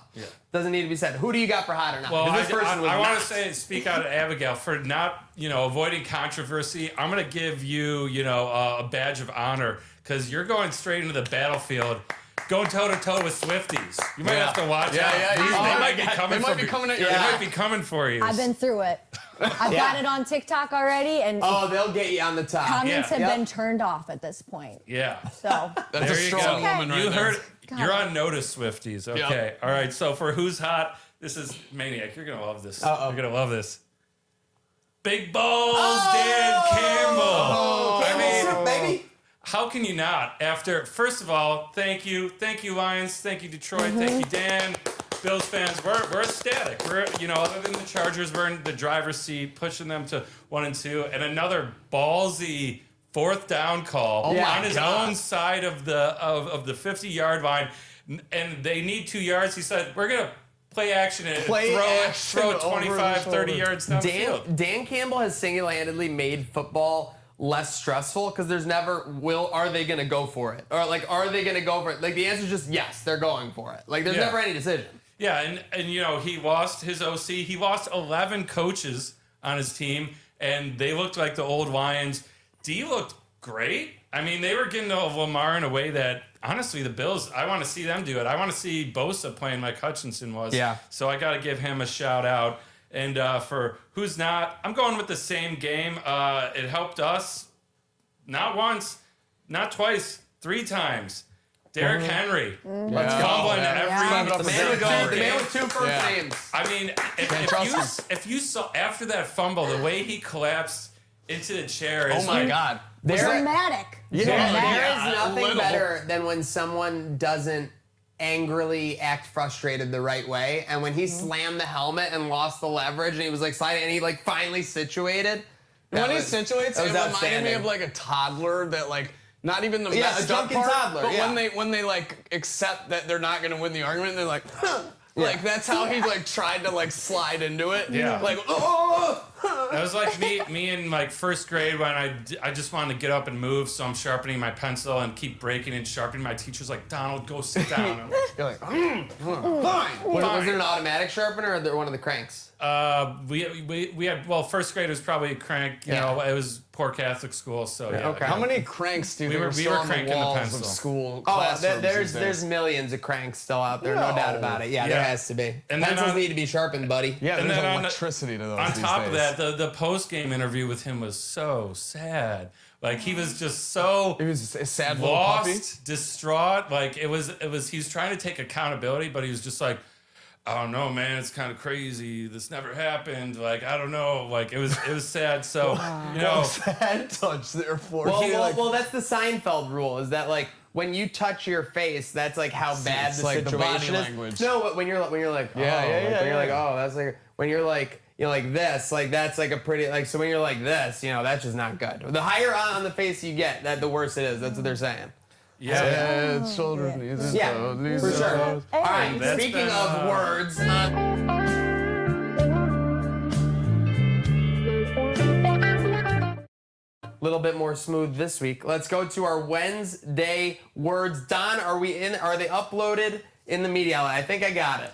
Doesn't need to be said. Who do you got for hot or not? Well, Because this person was I want not. to speak out of Abigail for not, avoiding controversy. I'm going to give you, a badge of honor because you're going straight into the battlefield, going toe to toe with Swifties. You might have to watch out. Yeah. They might be coming. They might be coming at you. They might be coming for you. I've been through it. I've got it on TikTok already, and Oh, they'll get you on the top. comments yeah. have Yep. been turned off at this point. Yeah. So That's There a you strong go. woman right You there. heard. You're on notice, Swifties. Okay. All right. So for who's hot, this is Maniac. You're gonna love this. Uh-oh. You're gonna love this. Big balls, Dan Campbell. baby. How can you not? First of all, thank you Lions, thank you Detroit, thank you Dan, Bills fans. We're ecstatic. We're other than the Chargers, we're in the driver's seat, pushing them to 1-2, and another ballsy fourth down call my on his God. own side of the 50-yard line, and they need 2 yards. He said, "We're gonna play action and throw it over 25, the 30 shoulder. yards down the field." Dan Campbell has single-handedly made football less stressful because there's never are they going to go for it? Or like, are they going to go for it? Like the answer is just yes, they're going for it. Like there's Yeah. never any decision. Yeah, and he lost his OC. He lost 11 coaches on his team, and they looked like the old Lions. D looked great. I mean, they were getting to Lamar in a way that, honestly, the Bills, I want to see them do it. I want to see Bosa playing like Hutchinson was. Yeah. So I got to give him a shout out. And for who's not, I'm going with the same game. It helped us not once, not twice, 3 times. Derrick Henry. Let's go. Fumbling Yeah. The man with single the man game. with 2 first Yeah. names. I mean, if you saw after that fumble, the way he collapsed into the chair is Oh my God. dramatic. There is nothing little. better than when someone doesn't angrily act frustrated the right way. And when he slammed the helmet and lost the leverage and he was like sliding and he like finally situated. When he situates, that it was reminded me outstanding. of like a toddler that like not even the Yeah, messed a up drunken part, toddler, but yeah. when they like accept that they're not gonna win the argument, they're like, like that's how he like tried to like slide into it. Yeah. Like, oh, That was like me in like first grade when I just wanted to get up and move, so I'm sharpening my pencil and keep breaking and sharpening. My teacher's like, Donald, go sit down. I'm like, You're like, Fine. Was it an automatic sharpener or one of the cranks? we had first grade was probably a crank. You know, it was poor Catholic school, so yeah. Okay. how many cranks do you think were are still on the cranking the walls pencil. of school Oh, classrooms these days? there's millions of cranks still out there, no No. doubt about it. Yeah, there has to be. And then Pencils on- need to be sharpened, buddy. Yeah, And there's then on the- electricity to those On these top of days. that, the post game interview with him was so sad. Like he was just so He was a sad little puppy. lost, distraught. Like it was. He was trying to take accountability, but he was just like, I don't know, man. It's kind of crazy. This never happened. Like I don't know. Like it was sad. So you know, Sad touch there for Well, that's the Seinfeld rule. Is that like when you touch your face, that's like how bad it's the like the situation body is. language. No, but when you're like, Yeah, oh, yeah, like, yeah, when you're like, yeah. oh, that's like when you're like, you know, like this, like that's like a pretty like. So when you're like this, you know, that's just not good. The higher on the face you get, that the worse it is. That's what they're saying. yeah. Head, shoulders, knees, and Yeah, toes, knees for and sure. toes. All right. That's Speaking been, of words. Little bit more smooth this week. Let's go to our Wednesday words. Don, are they uploaded in the media outlet? I think I got it.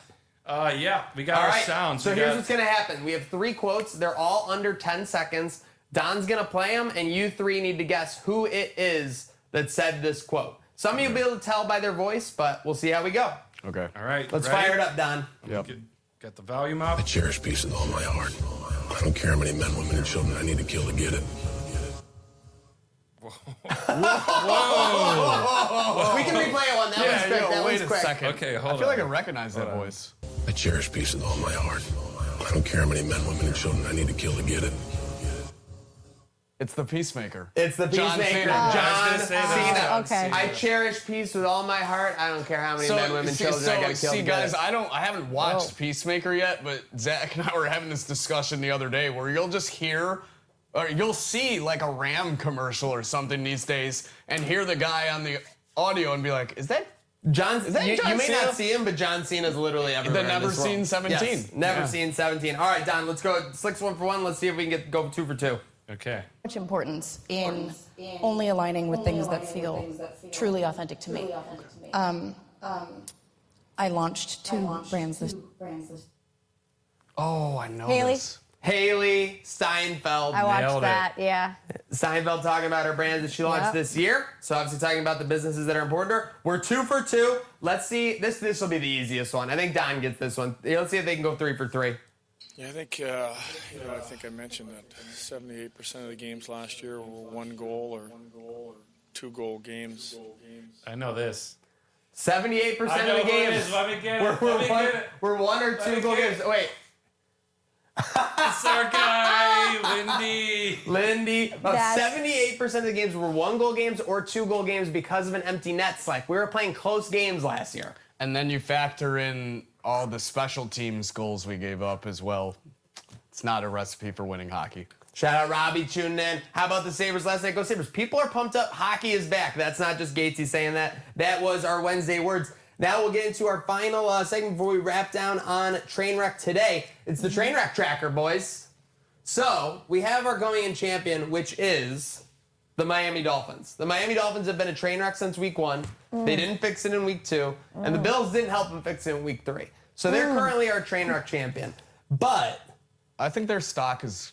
Yeah. We got All our right. sounds. So We here's got- what's gonna happen. We have 3 quotes. They're all under 10 seconds. Don's gonna play them, and you 3 need to guess who it is that said this quote. Some of you will be able to tell by their voice, but we'll see how we go. Okay. All right. Let's ready? fire it up, Don. Yep. Got the volume up. I cherish peace with all my heart. I don't care how many men, women, and children I need to kill to get it. We can replay it one. That one's quick. That wait one's a quick. second. Okay, hold I on. feel like I recognize that voice. I cherish peace with all my heart. I don't care how many men, women, and children I need to kill to get it. It's the Peacemaker. It's the John Peacemaker, Cena. I was John gonna say that. Cena. Okay. I cherish peace with all my heart. I don't care how many men, women, children I gotta kill. see, to get guys, it. I haven't watched Peacemaker yet, but Zach and I were having this discussion the other day where you'll just hear, or you'll see like a Ram commercial or something these days, and hear the guy on the audio and be like, "Is that?" John, that you John may Cena? not see him, but John Cena's literally everywhere. The in never this world. seen 17. Yes, never Yeah. seen 17. All right, Don, let's go. Slicks 1 for 1. Let's see if we can go 2 for 2. Okay. Much importance in only aligning with things that feel truly authentic to me. I launched 2 brands this. Oh, I know Haley? this. Haley Steinfeld. I watched Nailed it. that. Yeah. Steinfeld talking about her brands that she launched Yep. this year. So obviously talking about the businesses that are important to her. We're 2 for 2. Let's see. This will be the easiest one. I think Don gets this one. Let's see if they can go 3 for 3. Yeah, I think I think I mentioned that 78% of the games last year were 1 goal or 2 goal games. I know this. 78% I know of the who it games. is. Let me get We're, it. Let me one, get it. we're 1 or 2 me goal get games. it. Wait. It's our guy, Lindy. Lindy, about That's- 78% of the games were 1 goal games or 2 goal games because of an empty net. Like we were playing close games last year. And then you factor in all the special teams goals we gave up as well. It's not a recipe for winning hockey. Shout out Robbie tuning in. How about the Sabres last night? Go Sabres. People are pumped up. Hockey is back. That's not just Gatesy saying that. That was our Wednesday words. Now we'll get into our final segment before we wrap down on Trainwreck today. It's the Trainwreck tracker, boys. So we have our going in champion, which is the Miami Dolphins. The Miami Dolphins have been a train wreck since week 1. They didn't fix it in week 2. And the Bills didn't help them fix it in week 3. So they're currently our train wreck champion. But I think their stock has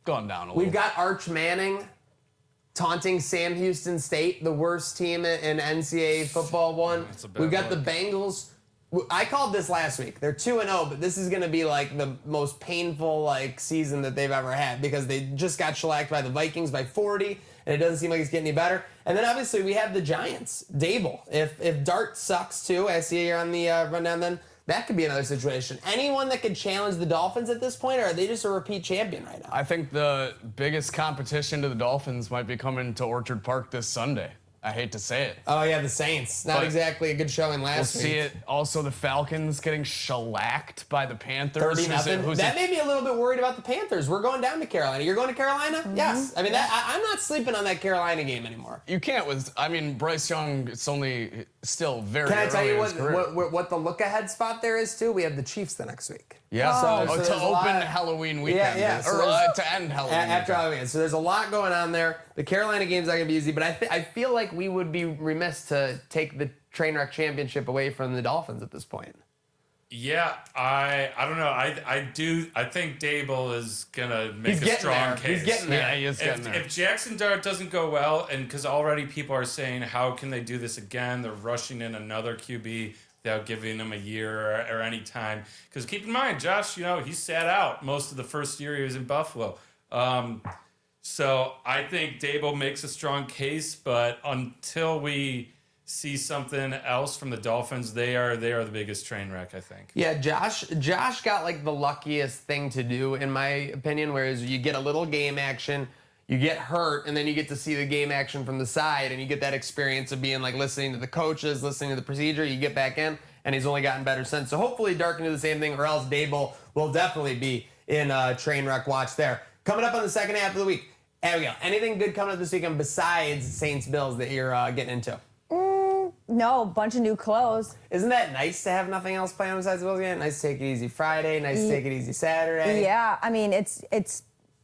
gone down a little. we've got Arch Manning taunting Sam Houston State, the worst team in NCAA football one. That's a bad We've got look. the Bengals. I called this last week. They're 2-0, but this is going to be like the most painful like season that they've ever had because they just got shellacked by the Vikings by 40, and it doesn't seem like it's getting any better. And then obviously we have the Giants, Dable. If Dart sucks too, I see here on the rundown, then that could be another situation. Anyone that could challenge the Dolphins at this point, or are they just a repeat champion right now? I think the biggest competition to the Dolphins might be coming to Orchard Park this Sunday. I hate to say it. Oh yeah, the Saints. Not But exactly a good showing We'll last week. see it. Also, the Falcons getting shellacked by the Panthers. 30-0. That made me a little bit worried about the Panthers. We're going down to Carolina. You're going to Carolina? Yes. I mean, I'm not sleeping on that Carolina game anymore. You can't with. I mean, Bryce Young. It's only still very. Can I tell you early in his career. what the look ahead spot there is too? We have the Chiefs the next week. Yeah, So to there's a lot- open Halloween weekend. Yeah, so or there's- to end Halloween After weekend. Halloween. So there's a lot going on there. The Carolina game's not going to be easy, but I feel like we would be remiss to take the Trainwreck championship away from the Dolphins at this point. Yeah, I don't know. I think Dable is gonna make a strong case. He's getting there. Yeah, he is getting there. If Jackson Dart doesn't go well, and because already people are saying, how can they do this again? They're rushing in another QB without giving him a year or any time. Because keep in mind, Josh, he sat out most of the first year he was in Buffalo. So I think Dable makes a strong case, but until we see something else from the Dolphins, they are the biggest train wreck, I think. Yeah, Josh got like the luckiest thing to do, in my opinion, whereas you get a little game action, you get hurt, and then you get to see the game action from the side, and you get that experience of being like listening to the coaches, listening to the procedure, you get back in, and he's only gotten better since. So hopefully Dark can do the same thing, or else Dable will definitely be in train wreck watch there. Coming up on the second half of the week, Abigail, anything good coming up this weekend besides Saints-Bills that you're getting into? No, bunch of new clothes. Isn't that nice to have nothing else planned besides the Bills game? Nice to take it easy Friday, nice to take it easy Saturday. Yeah, I mean it's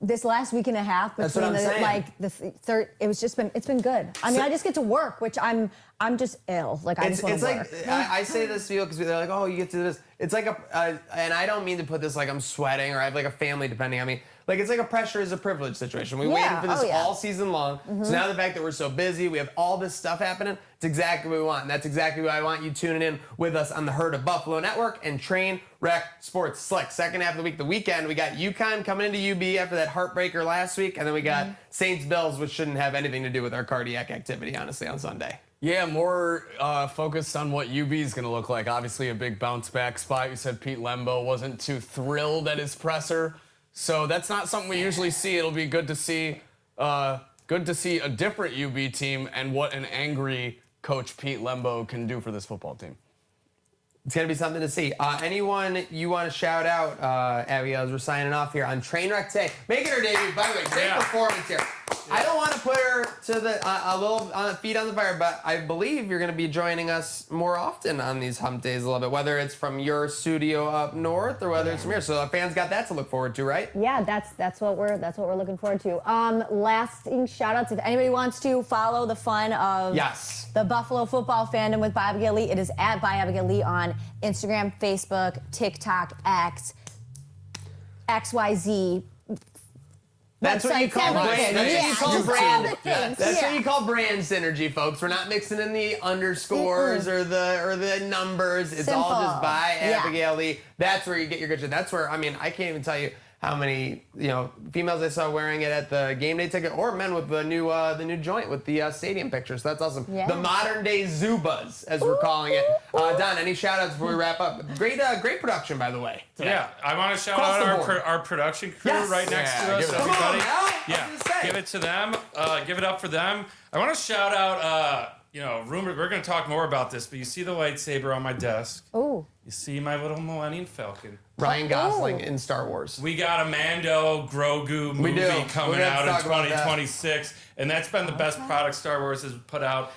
this last week and a half That's what between I'm saying. the third. It's been good. I mean, I just get to work, which I'm just ill. Like I just want to work. Like I say this to you because they're like, oh, you get to do this. It's like and I don't mean to put this like I'm sweating or I have like a family depending on me. Like it's like a pressure is a privilege situation. We waited for this all season long. So now the fact that we're so busy, we have all this stuff happening. It's exactly what we want, and that's exactly why I want you tuning in with us on the Herd of Buffalo Network and Trainwreck Sports Slick. Second half of the week, the weekend, we got UConn coming into UB after that heartbreaker last week, and then we got Saints-Bills, which shouldn't have anything to do with our cardiac activity, honestly, on Sunday. Yeah, more focused on what UB is going to look like. Obviously, a big bounce back spot. You said Pete Lembo wasn't too thrilled at his presser, so that's not something we usually see. It'll be good to see a different UB team and what an angry Coach Pete Lembo can do for this football team. It's going to be something to see. Anyone you want to shout out, Abigail, as we're signing off here on Trainwreck today. Making her debut, by the way, great performance here. I don't want to put her to a little feet on the fire, but I believe you're going to be joining us more often on these hump days a little bit, whether it's from your studio up north or whether it's from here. So the fans got that to look forward to, right? Yeah, that's what we're looking forward to. Lasting shout outs, if anybody wants to follow the fun of the Buffalo football fandom with Abigail Lee, it is at Abigail Lee on Instagram, Facebook, TikTok, X, XYZ. That's what you call brand. That's what you call brand. That's what you call brand synergy, folks. We're not mixing in the underscores or the numbers. It's all just by Abigail Lee. That's where you get your good shit. That's where I can't even tell you how many females I saw wearing it at the game day ticket, or men with the new joint with the stadium pictures. So that's awesome. Yeah. The modern day Zubas, as we're calling it. Don, any shout outs before we wrap up? Great production, by the way. Today. Yeah, I want to shout out our production crew right next to us. Everybody, give it to them. Give it up for them. I want to shout out. Rumor. We're going to talk more about this, but you see the lightsaber on my desk. Oh. You see my little Millennium Falcon. Ryan Gosling in Star Wars. We got a Mando Grogu movie coming out in 2026, and that's been the best product Star Wars has put out.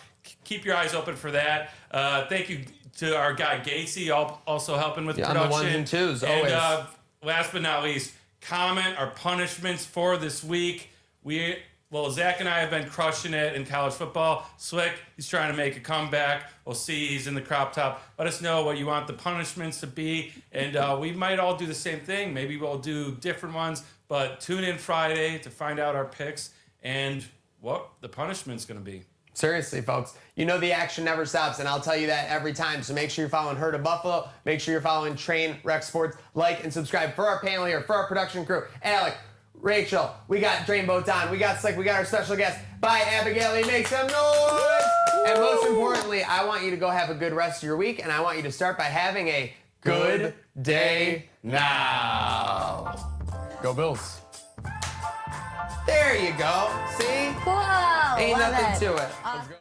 Keep your eyes open for that. Thank you to our guy Gacy, also helping with production. On the ones and twos, always. And last but not least, comment our punishments for this week. Zach and I have been crushing it in college football. Slick, he's trying to make a comeback. We'll see. He's in the crop top. Let us know what you want the punishments to be, and we might all do the same thing. Maybe we'll do different ones, but tune in Friday to find out our picks and what the punishment's going to be. Seriously, folks, the action never stops, and I'll tell you that every time. So make sure you're following Herd of Buffalo. Make sure you're following Trainwreck Sports. Like and subscribe for our panel here, for our production crew. Alec, Rachel, we got Drainboat Don, we got Slick, we got our special guest. Bye, Abigail Lee, make some noise! And most importantly, I want you to go have a good rest of your week, and I want you to start by having a good day now. Go Bills. There you go. See? Cool. Ain't Love nothing it. to it. Let's go.